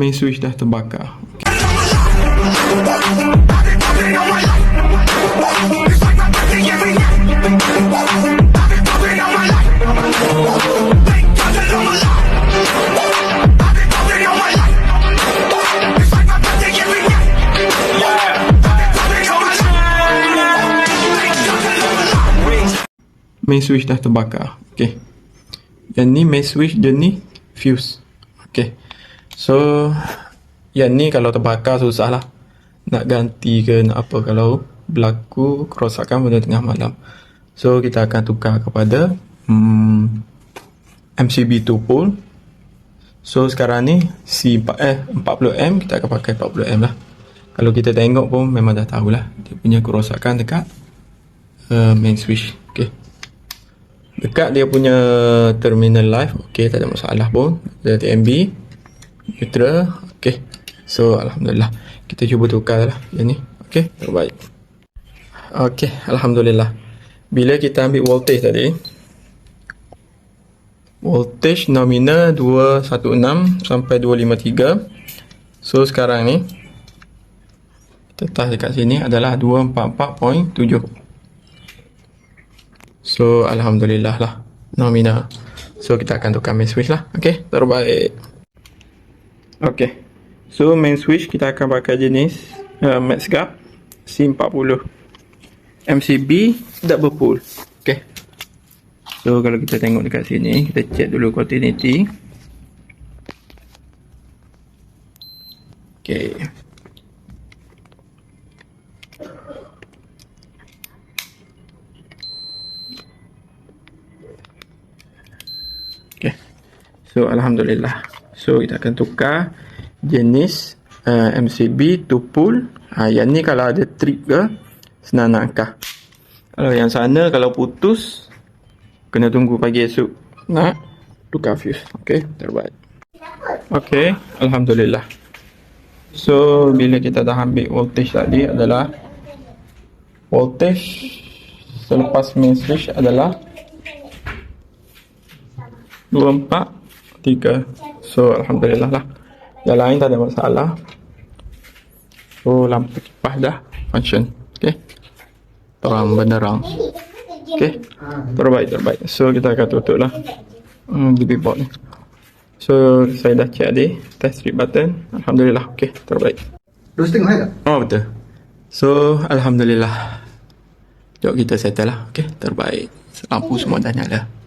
main switch dah terbakar. Main switch dah terbakar. Okey. Yang ni main switch, dia ni fuse. Okey. So yang ni kalau terbakar susah lah nak ganti ke nak apa kalau berlaku kerosakan pada tengah malam. So kita akan tukar kepada MCB 2 pole. So sekarang ni 40M, kita akan pakai 40M lah. Kalau kita tengok pun memang dah tahulah dia punya kerosakan dekat main switch. Okey. Dekat dia punya terminal live, okey, tak ada masalah pun. Ada TMB, neutral, okey. So alhamdulillah, kita cuba tukar lah yang ni. Okey, terbaik. Okey, alhamdulillah. Bila kita ambil voltage tadi, voltage nominal 216 sampai 253. So sekarang ni kita letak dekat sini adalah 244.7. So alhamdulillah lah nominal. So kita akan tukar main switch lah. Okey, terbaik. Okey. So main switch kita akan pakai jenis MaxGuard C40 MCB double pole. Okey. So kalau kita tengok dekat sini, kita check dulu continuity. Okey. So alhamdulillah. So kita akan tukar jenis MCB 2 pole. Yang ni kalau ada trip ke senang nak angkat. Kalau yang sana kalau putus kena tunggu pagi esok nak tukar fuse. Okey, terbaik. Okey, alhamdulillah. So bila kita dah ambil voltage tadi adalah voltage selepas main switch adalah 24 3. So alhamdulillah lah. Yang lain tak ada masalah. So lampu kipas dah function. Okey. Terang benderang. Okey. Terbaik. So kita akan tutup lah DB board ni. So saya dah check tadi test strip button. Alhamdulillah. Okey, terbaik. 2.5 tak? Oh betul. So alhamdulillah. Jom kita settle lah. Okey, terbaik. Lampu semua dah nyala.